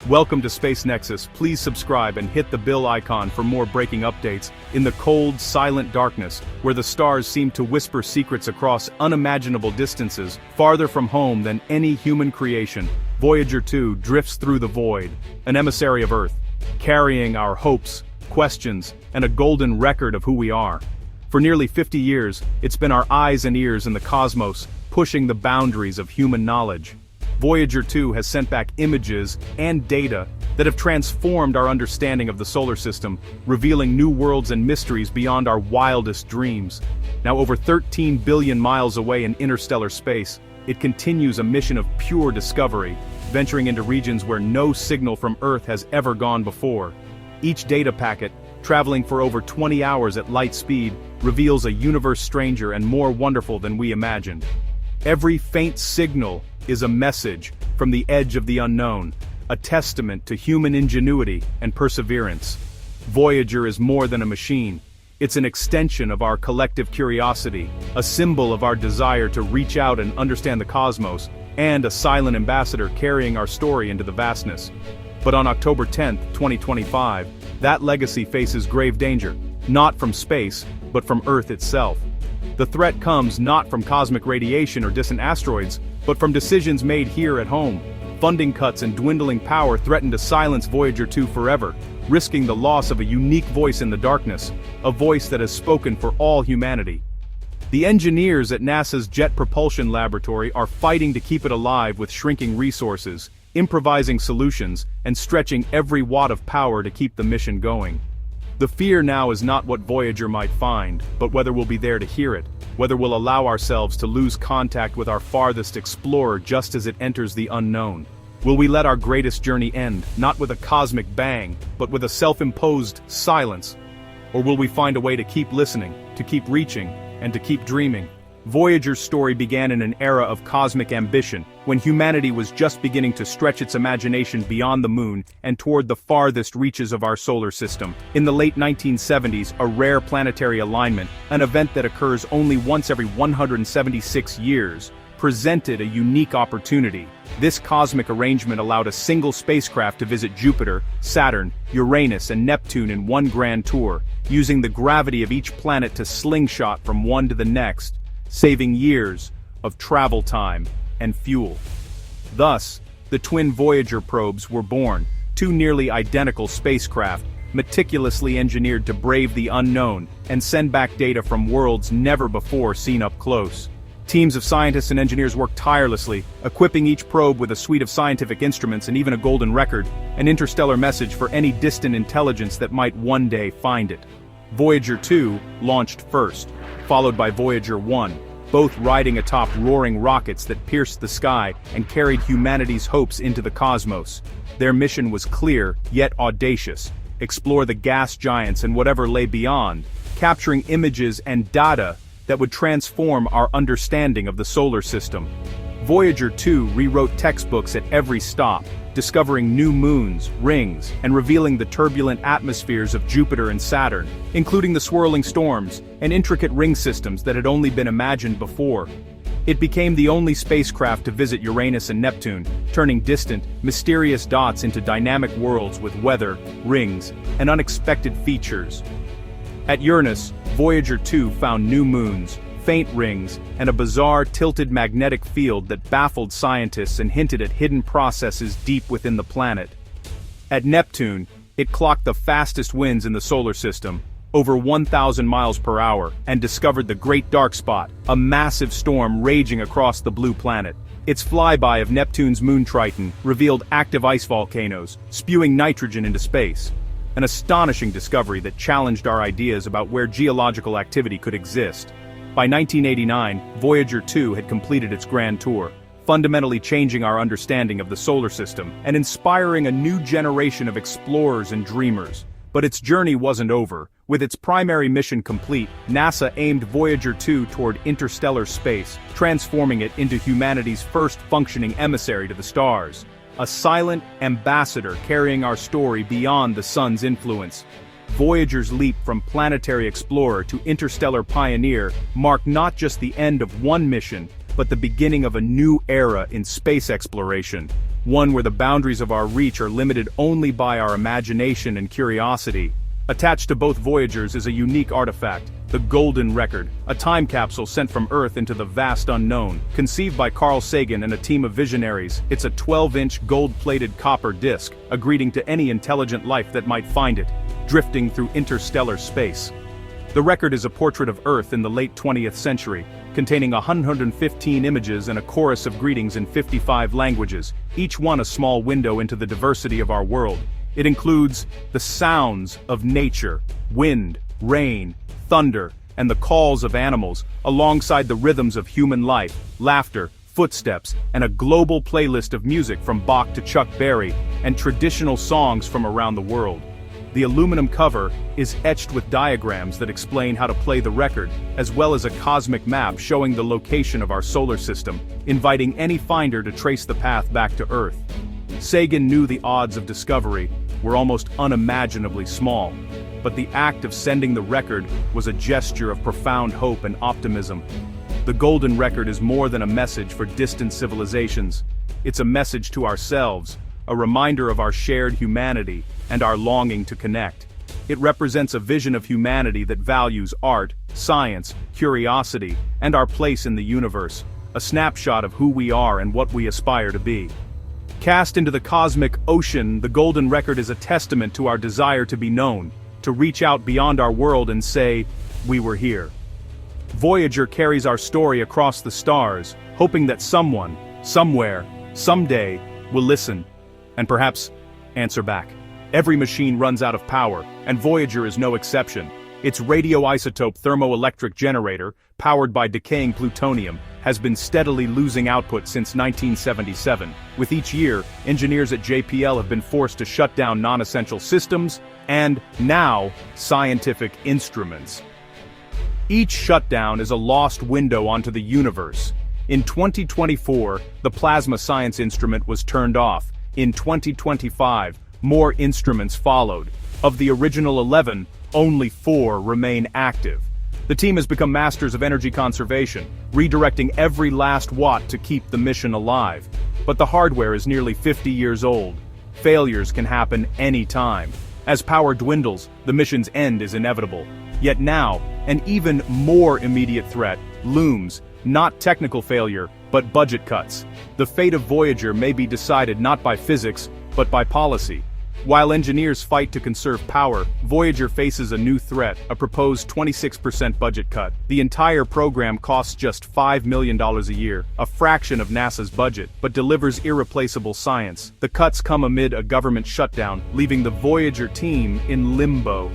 Welcome to Space Nexus. Please subscribe and hit the bell icon for more breaking updates. In the cold, silent darkness, where the stars seem to whisper secrets across unimaginable distances, farther from home than any human creation, Voyager 2 drifts through the void, an emissary of Earth, carrying our hopes, questions, and a golden record of who we are. For nearly 50 years, it's been our eyes and ears in the cosmos, pushing the boundaries of human knowledge. Voyager 2 has sent back images and data that have transformed our understanding of the solar system, revealing new worlds and mysteries beyond our wildest dreams. Now over 13 billion miles away in interstellar space, it continues a mission of pure discovery, venturing into regions where no signal from Earth has ever gone before. Each data packet, traveling for over 20 hours at light speed, reveals a universe stranger and more wonderful than we imagined. Every faint signal is a message from the edge of the unknown, a testament to human ingenuity and perseverance. Voyager is more than a machine. It's an extension of our collective curiosity, a symbol of our desire to reach out and understand the cosmos, and a silent ambassador carrying our story into the vastness. But on October 10, 2025, that legacy faces grave danger, not from space, but from Earth itself. The threat comes not from cosmic radiation or distant asteroids, but from decisions made here at home. Funding cuts and dwindling power threaten to silence Voyager 2 forever, risking the loss of a unique voice in the darkness, a voice that has spoken for all humanity. The engineers at NASA's Jet Propulsion Laboratory are fighting to keep it alive with shrinking resources, improvising solutions, and stretching every watt of power to keep the mission going. The fear now is not what Voyager might find, but whether we'll be there to hear it, whether we'll allow ourselves to lose contact with our farthest explorer just as it enters the unknown. Will we let our greatest journey end, not with a cosmic bang, but with a self-imposed silence? Or will we find a way to keep listening, to keep reaching, and to keep dreaming? Voyager's story began in an era of cosmic ambition, when humanity was just beginning to stretch its imagination beyond the moon and toward the farthest reaches of our solar system. In the late 1970s, a rare planetary alignment, an event that occurs only once every 176 years, presented a unique opportunity. This cosmic arrangement allowed a single spacecraft to visit Jupiter, Saturn, Uranus, and Neptune in one grand tour, using the gravity of each planet to slingshot from one to the next, saving years of travel time and fuel. Thus, the twin Voyager probes were born, two nearly identical spacecraft, meticulously engineered to brave the unknown and send back data from worlds never before seen up close. Teams of scientists and engineers worked tirelessly, equipping each probe with a suite of scientific instruments and even a golden record, an interstellar message for any distant intelligence that might one day find it. Voyager 2 launched first, followed by Voyager 1, both riding atop roaring rockets that pierced the sky and carried humanity's hopes into the cosmos. Their mission was clear, yet audacious: explore the gas giants and whatever lay beyond, capturing images and data that would transform our understanding of the solar system. Voyager 2 rewrote textbooks at every stop, discovering new moons, rings, and revealing the turbulent atmospheres of Jupiter and Saturn, including the swirling storms and intricate ring systems that had only been imagined before. It became the only spacecraft to visit Uranus and Neptune, turning distant, mysterious dots into dynamic worlds with weather, rings, and unexpected features. At Uranus, Voyager 2 found new moons, faint rings, and a bizarre tilted magnetic field that baffled scientists and hinted at hidden processes deep within the planet. At Neptune, it clocked the fastest winds in the solar system, over 1,000 miles per hour, and discovered the Great Dark Spot, a massive storm raging across the blue planet. Its flyby of Neptune's moon Triton revealed active ice volcanoes, spewing nitrogen into space. An astonishing discovery that challenged our ideas about where geological activity could exist. By 1989, Voyager 2 had completed its grand tour, fundamentally changing our understanding of the solar system and inspiring a new generation of explorers and dreamers. But its journey wasn't over. With its primary mission complete, NASA aimed Voyager 2 toward interstellar space, transforming it into humanity's first functioning emissary to the stars. A silent ambassador carrying our story beyond the sun's influence. Voyager's leap from planetary explorer to interstellar pioneer marked not just the end of one mission, but the beginning of a new era in space exploration. one where the boundaries of our reach are limited only by our imagination and curiosity. Attached to both Voyagers is a unique artifact, the Golden Record, a time capsule sent from Earth into the vast unknown. Conceived by Carl Sagan and a team of visionaries, it's a 12-inch gold-plated copper disc, a greeting to any intelligent life that might find it, drifting through interstellar space. The record is a portrait of Earth in the late 20th century, containing 115 images and a chorus of greetings in 55 languages, each one a small window into the diversity of our world. It includes the sounds of nature, wind, rain, thunder, and the calls of animals, alongside the rhythms of human life, laughter, footsteps, and a global playlist of music from Bach to Chuck Berry, and traditional songs from around the world. The aluminum cover is etched with diagrams that explain how to play the record, as well as a cosmic map showing the location of our solar system, inviting any finder to trace the path back to Earth. Sagan knew the odds of discovery were almost unimaginably small, but the act of sending the record was a gesture of profound hope and optimism. The Golden Record is more than a message for distant civilizations. It's a message to ourselves, a reminder of our shared humanity and our longing to connect. It represents a vision of humanity that values art, science, curiosity, and our place in the universe, a snapshot of who we are and what we aspire to be. Cast into the cosmic ocean, the Golden Record is a testament to our desire to be known, to reach out beyond our world and say, "We were here." Voyager carries our story across the stars, hoping that someone, somewhere, someday, will listen, and perhaps answer back. Every machine runs out of power, and Voyager is no exception. Its radioisotope thermoelectric generator, powered by decaying plutonium, has been steadily losing output since 1977. With each year, engineers at JPL have been forced to shut down non-essential systems, and, now, scientific instruments. Each shutdown is a lost window onto the universe. In 2024, the plasma science instrument was turned off. In 2025, more instruments followed. Of the original 11, only 4 remain active. The team has become masters of energy conservation, redirecting every last watt to keep the mission alive. But the hardware is nearly 50 years old. Failures can happen any time. As power dwindles, the mission's end is inevitable. Yet now, an even more immediate threat looms, not technical failure, but budget cuts. The fate of Voyager may be decided not by physics, but by policy. While engineers fight to conserve power, Voyager faces a new threat, a proposed 26% budget cut. The entire program costs just $5 million a year, a fraction of NASA's budget, but delivers irreplaceable science. The cuts come amid a government shutdown, leaving the Voyager team in limbo.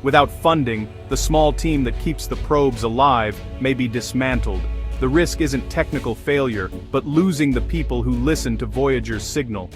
Without funding, the small team that keeps the probes alive may be dismantled. The risk isn't technical failure, but losing the people who listen to Voyager's signal.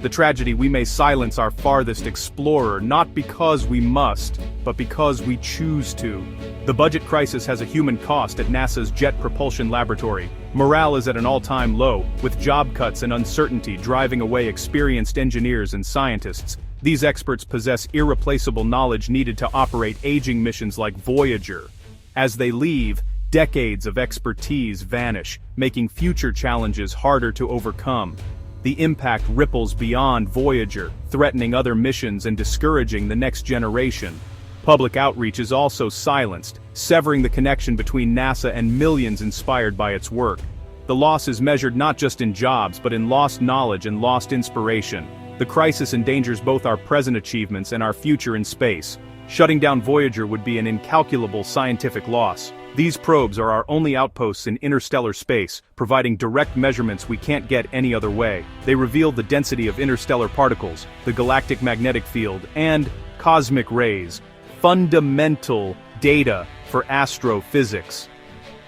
The tragedy: we may silence our farthest explorer, not because we must, but because we choose to. The budget crisis has a human cost at NASA's Jet Propulsion Laboratory. Morale is at an all-time low, with job cuts and uncertainty driving away experienced engineers and scientists. These experts possess irreplaceable knowledge needed to operate aging missions like Voyager. As they leave, decades of expertise vanish, making future challenges harder to overcome. The impact ripples beyond Voyager, threatening other missions and discouraging the next generation. Public outreach is also silenced, severing the connection between NASA and millions inspired by its work. The loss is measured not just in jobs but in lost knowledge and lost inspiration. The crisis endangers both our present achievements and our future in space. Shutting down Voyager would be an incalculable scientific loss. These probes are our only outposts in interstellar space, providing direct measurements we can't get any other way. They reveal the density of interstellar particles, the galactic magnetic field, and cosmic rays, fundamental data for astrophysics.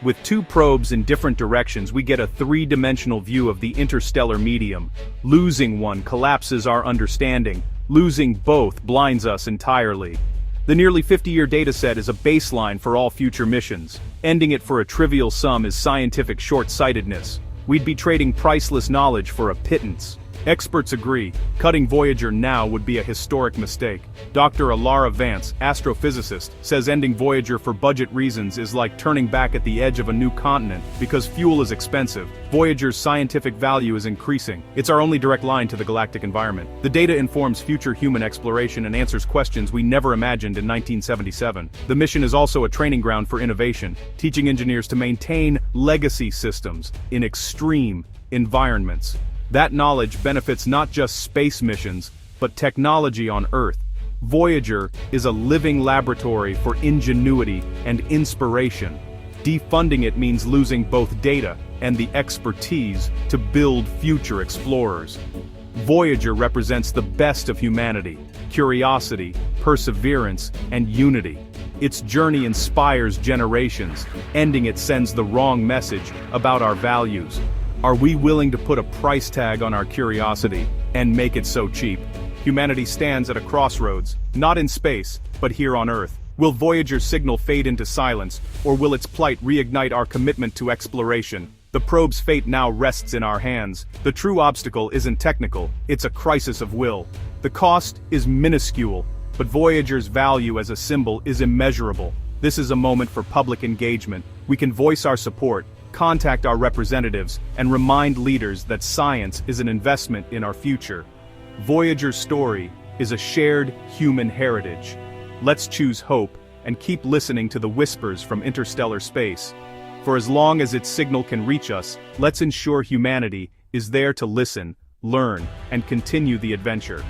With 2 probes in different directions, we get a 3-dimensional view of the interstellar medium. Losing one collapses our understanding. Losing both blinds us entirely. The nearly 50-year dataset is a baseline for all future missions. Ending it for a trivial sum is scientific short-sightedness. We'd be trading priceless knowledge for a pittance. Experts agree, cutting Voyager now would be a historic mistake. Dr. Alara Vance, astrophysicist, says ending Voyager for budget reasons is like turning back at the edge of a new continent, because fuel is expensive. Voyager's scientific value is increasing. It's our only direct line to the galactic environment. The data informs future human exploration and answers questions we never imagined in 1977. The mission is also a training ground for innovation, teaching engineers to maintain legacy systems in extreme environments. That knowledge benefits not just space missions, but technology on Earth. Voyager is a living laboratory for ingenuity and inspiration. Defunding it means losing both data and the expertise to build future explorers. Voyager represents the best of humanity: curiosity, perseverance, and unity. Its journey inspires generations. Ending it sends the wrong message about our values. Are we willing to put a price tag on our curiosity and make it so cheap? Humanity stands at a crossroads, not in space, but here on Earth. Will Voyager's signal fade into silence, or will its plight reignite our commitment to exploration? The probe's fate now rests in our hands. The true obstacle isn't technical, it's a crisis of will. The cost is minuscule, but Voyager's value as a symbol is immeasurable. This is a moment for public engagement. We can voice our support, contact our representatives, and remind leaders that science is an investment in our future. Voyager's story is a shared human heritage. Let's choose hope and keep listening to the whispers from interstellar space. For as long as its signal can reach us, let's ensure humanity is there to listen, learn, and continue the adventure.